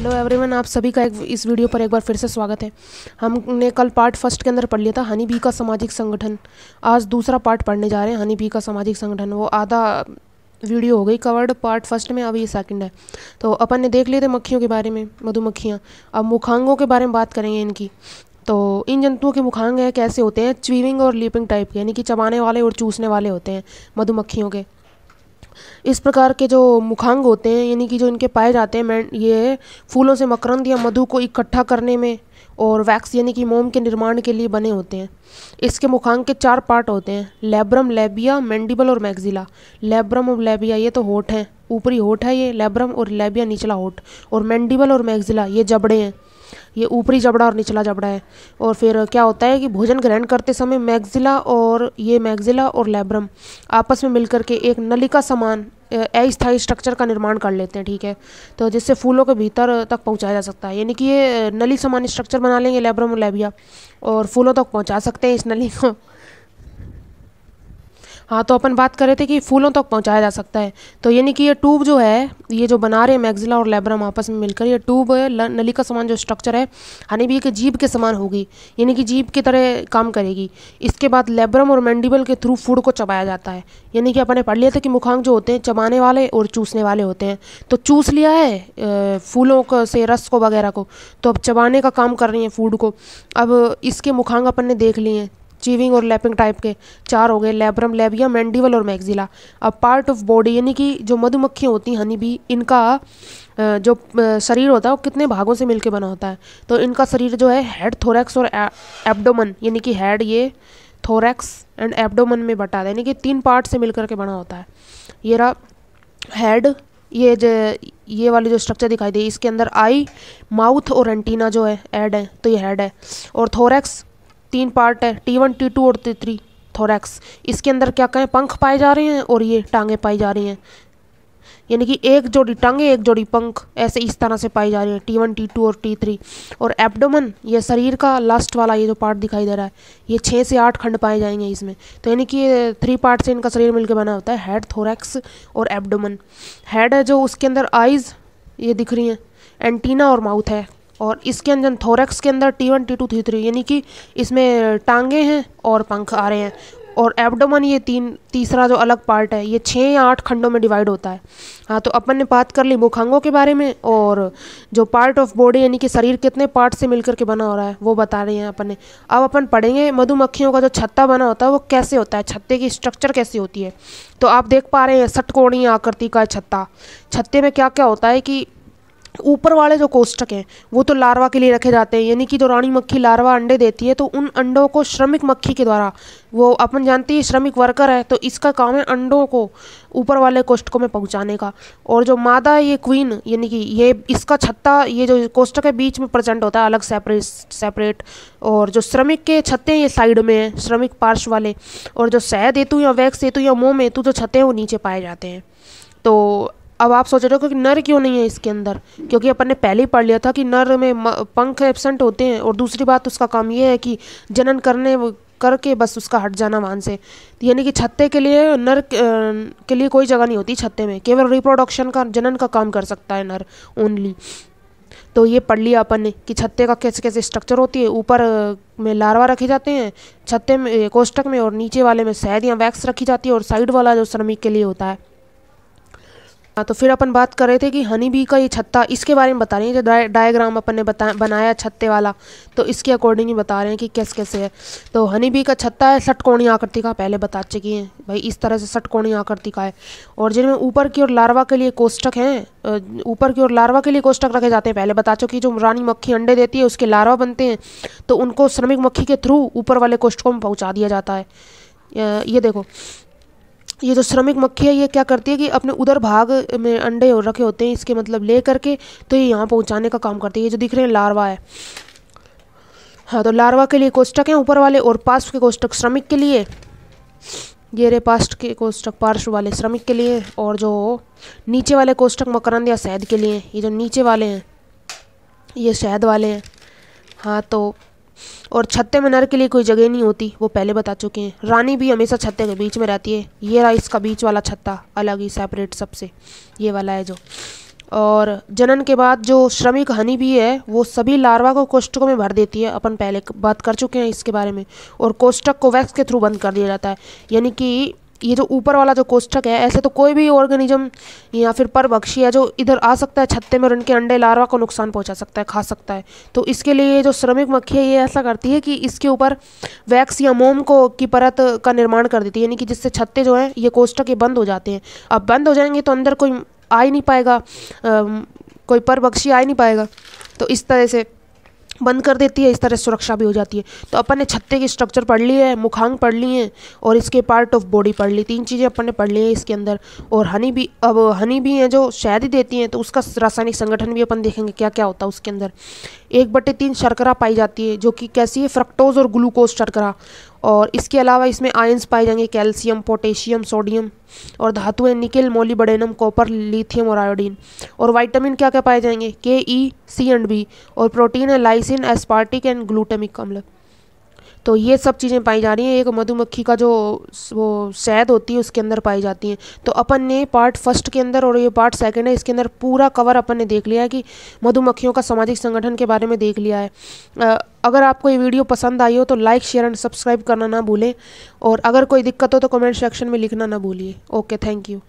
Hello everyone, आप सभी का इस वीडियो पर एक बार फिर से स्वागत है। हमने कल पार्ट फर्स्ट के अंदर पढ़ लिया था हनी बी का सामाजिक संगठन। आज दूसरा पार्ट पढ़ने जा रहे हैं हनी बी का सामाजिक संगठन। वो आधा वीडियो हो गई कवर्ड पार्ट फर्स्ट में, अभी ये सेकंड है। तो अपन ने देख लिए थे मक्खियों के बारे में, मधुमक्खियाँ। अब मुखांगों के बारे में बात करेंगे इनकी। तो इन जंतुओं के मुखांग हैं कैसे होते हैं, च्वीविंग और लीपिंग टाइप के, यानी कि चबाने वाले और चूसने वाले होते हैं मधुमक्खियों के। इस प्रकार के जो मुखांग होते हैं, यानी कि जो इनके पाए जाते हैं, ये फूलों से मकरंद या मधु को इकट्ठा करने में और वैक्स यानी कि मोम के निर्माण के लिए बने होते हैं। इसके मुखांग के 4 पार्ट होते हैं: लैब्रम, लेबिया, मैंडिबल और मैक्सिला। लैब्रम और लेबिया ये तो होठ हैं, ऊपरी होठ है ये लैब्रम, और लेबिया निचला होठ, और मैंडिबल और मैक्सिला ये जबड़े हैं, ये ऊपरी जबड़ा और निचला जबड़ा है। और फिर क्या होता है कि भोजन ग्रहण करते समय मैक्सिला और लैब्रम आपस में मिलकर के एक नलिका समान अस्थायी स्ट्रक्चर का निर्माण कर लेते हैं, ठीक है। तो जिससे फूलों के भीतर तक पहुंचाया जा सकता है, यानी कि ये नली समान स्ट्रक्चर बना लेंगे लैब्रम और लेबिया, और फूलों तक पहुंचा सकते हैं इस नली को। हाँ, तो अपन बात कर रहे थे कि फूलों तक पहुंचाया जा सकता है। तो यानी कि ये ट्यूब जो है, ये जो बना रहे हैं मैक्सिला और लैब्रम आपस में मिलकर, ये ट्यूब नली का समान जो स्ट्रक्चर है हनी बी के जीभ के समान होगी, यानी कि जीभ की तरह काम करेगी। इसके बाद लैब्रम और मैंडिबल के थ्रू फूड को चबाया जाता है। यानी कि अपन ने पढ़ लिया था कि मुखांग जो होते हैं चबाने वाले और चूसने वाले होते हैं। तो चूस लिया है फूलों को से रस को वगैरह को, तो अब चबाने का काम कर रही हैं फूड को। अब इसके मुखांग अपन ने देख लिए हैं, चीविंग और लैपिंग टाइप के 4 हो गए: लैब्रम, लेबिया, मैंडिबल और मैक्सिला। अब पार्ट ऑफ बॉडी, यानी कि जो मधुमक्खियाँ होती हैं हनी बी, इनका जो शरीर होता है वो कितने भागों से मिलकर बना होता है। तो इनका शरीर जो है हेड, थोरैक्स और एब्डोमन, यानी कि हेड ये थोरैक्स एंड एब्डोमन में बटा है, यानी कि 3 पार्ट से मिलकर के बना होता है। ये रहा हेड, ये वाली जो स्ट्रक्चर दिखाई दे, इसके अंदर आई, माउथ और एंटीना जो है ऐड है, तो ये हेड है। और थोरैक्स 3 पार्ट है, T1, T2 और T3 थोरैक्स। इसके अंदर क्या कहें, पंख पाए जा रहे हैं और ये टांगे पाई जा रही हैं, यानी कि एक जोड़ी टांगे एक जोड़ी पंख, ऐसे इस तरह से पाई जा रही हैं T1, T2 और T3। और एब्डोमन, ये शरीर का लास्ट वाला ये जो पार्ट दिखाई दे रहा है, ये 6 से 8 खंड पाए जाएंगे इसमें। तो यानी कि 3 पार्ट से इनका शरीर मिलकर बना होता है, हेड, थोरैक्स और एब्डोमन। हेड है जो, उसके अंदर आइज़ ये दिख रही हैं, एंटीना और माउथ है। और इसके अंदर थोरैक्स के अंदर T1, T2, T3, यानी कि इसमें टांगे हैं और पंख आ रहे हैं। और एब्डोमन ये तीसरा जो अलग पार्ट है, ये 6 या 8 खंडों में डिवाइड होता है। हाँ, तो अपन ने बात कर ली मुखांगों के बारे में, और जो पार्ट ऑफ बॉडी यानी कि शरीर कितने पार्ट से मिलकर के बना हो रहा है वो बता रहे हैं अपन ने। अब अपन पढ़ेंगे मधुमक्खियों का जो छत्ता बना होता है वो कैसे होता है, छत्ते की स्ट्रक्चर कैसी होती है। तो आप देख पा रहे हैं षटकोणीय आकृति का छत्ता। छत्ते में क्या क्या होता है कि ऊपर वाले जो कोष्ठक हैं वो तो लार्वा के लिए रखे जाते हैं, यानी कि जो रानी मक्खी लार्वा अंडे देती है, तो उन अंडों को श्रमिक मक्खी के द्वारा, वो अपन जानती है श्रमिक वर्कर है, तो इसका काम है अंडों को ऊपर वाले कोष्ठकों में पहुंचाने का। और जो मादा है ये क्वीन, यानी कि ये इसका छत्ता, ये जो कोष्ठक है बीच में प्रेजेंट होता है अलग सेपरेट। और जो श्रमिक के छत्ते हैं ये साइड में है, श्रमिक पार्श्व वाले। और जो शहद हेतु या वैक्स हेतु या मोम हेतु जो छत्ते हैं वो नीचे पाए जाते हैं। तो अब आप सोच रहे हो कि नर क्यों नहीं है इसके अंदर, क्योंकि अपन ने पहले ही पढ़ लिया था कि नर में पंख एब्सेंट होते हैं। और दूसरी बात, उसका काम ये है कि जनन करके बस उसका हट जाना वहाँ से। यानी कि छत्ते के लिए नर के लिए कोई जगह नहीं होती छत्ते में, केवल रिप्रोडक्शन का, जनन का काम कर सकता है नर ओनली। तो ये पढ़ लिया अपन ने कि छत्ते का कैसे कैसे स्ट्रक्चर होती है। ऊपर में लार्वा रखे जाते हैं छत्ते में, कोष्ठक में, और नीचे वाले में शहद या वैक्स रखी जाती है, और साइड वाला जो श्रमिक के लिए होता है। हाँ, तो फिर अपन बात कर रहे थे कि हनी बी का ये छत्ता, इसके बारे में बता रहे हैं। जो डायग्राम अपन ने बनाया छत्ते वाला, तो इसके अकॉर्डिंग ही बता रहे हैं कि कैसे कैसे है। तो हनी बी का छत्ता है षटकोणीय आकृति का, पहले बता चुकी हैं भाई, इस तरह से षटकोणीय आकृति का है। और जिनमें ऊपर की ओर लार्वा के लिए कोष्ठक हैं, ऊपर की ओर लार्वा के लिए कोष्ठक रखे जाते हैं, पहले बता चुकी। जो रानी मक्खी अंडे देती है उसके लार्वा बनते हैं, तो उनको श्रमिक मक्खी के थ्रू ऊपर वाले कोष्ठकों में पहुँचा दिया जाता है। ये देखो, ये जो श्रमिक मक्खी है ये क्या करती है कि अपने उधर भाग में अंडे रखे होते हैं इसके, मतलब ले करके, तो ये यहाँ पहुँचाने का काम करती है। ये जो दिख रहे हैं लार्वा है। हाँ, तो लार्वा के लिए कोष्ठक हैं ऊपर वाले, और पार्श्व के कोष्ठक श्रमिक के लिए, ये रहे पार्श्व के कोष्ठक पार्श्व वाले श्रमिक के लिए। और जो नीचे वाले कोष्ठक मकरंद या शहद के लिए, ये जो नीचे वाले हैं ये शहद वाले हैं। हाँ, तो और छत्ते में नर के लिए कोई जगह नहीं होती, वो पहले बता चुके हैं। रानी भी हमेशा छत्ते के बीच में रहती है। ये रहा इसका बीच वाला छत्ता, अलग ही सेपरेट सबसे, ये वाला है जो। और जनन के बाद जो श्रमिक हनी बी है वो सभी लार्वा को कोष्ठकों में भर देती है, अपन पहले बात कर चुके हैं इसके बारे में, और कोष्ठक को वैक्स के थ्रू बंद कर दिया जाता है। यानी कि ये जो ऊपर वाला जो कोष्ठक है, ऐसे तो कोई भी ऑर्गेनिज्म या फिर परभक्षी है जो इधर आ सकता है छत्ते में और इनके अंडे लार्वा को नुकसान पहुंचा सकता है, खा सकता है। तो इसके लिए जो श्रमिक मक्खी है ये ऐसा करती है कि इसके ऊपर वैक्स या मोम को की परत का निर्माण कर देती है, यानी कि जिससे छत्ते जो हैं ये कोष्ठक ये बंद हो जाते हैं। अब बंद हो जाएंगे तो अंदर कोई आ ही नहीं पाएगा, कोई परभक्षी आ ही नहीं पाएगा, तो इस तरह से बंद कर देती है, इस तरह सुरक्षा भी हो जाती है। तो अपन ने छत्ते की स्ट्रक्चर पढ़ ली है, मुखांग पढ़ ली है और इसके पार्ट ऑफ बॉडी पढ़ ली, 3 चीज़ें अपन ने पढ़ ली हैं इसके अंदर। और हनी भी, अब हनी भी हैं जो शहद ही देती हैं, तो उसका रासायनिक संगठन भी अपन देखेंगे क्या क्या होता है उसके अंदर। 1/3 शर्करा पाई जाती है जो कि कैसी है, फ्रक्टोज और ग्लूकोज शर्करा। और इसके अलावा इसमें आयंस पाए जाएंगे, कैल्शियम, पोटेशियम, सोडियम, और धातुएं निकेल, मोलिब्डेनम, कॉपर, लिथियम और आयोडीन। और विटामिन क्या क्या पाए जाएंगे, के, ई, सी एंड बी। और प्रोटीन है लाइसिन, एस्पार्टिक एंड ग्लूटामिक अम्ल। तो ये सब चीज़ें पाई जा रही हैं एक मधुमक्खी का जो वो शहद होती है उसके अंदर पाई जाती हैं। तो अपन ने पार्ट फर्स्ट के अंदर और ये पार्ट सेकंड है इसके अंदर पूरा कवर अपन ने देख लिया है कि मधुमक्खियों का सामाजिक संगठन के बारे में देख लिया है। अगर आपको ये वीडियो पसंद आई हो तो लाइक, शेयर एंड सब्सक्राइब करना ना भूलें, और अगर कोई दिक्कत हो तो कमेंट सेक्शन में लिखना ना भूलिए। Okay, thank you.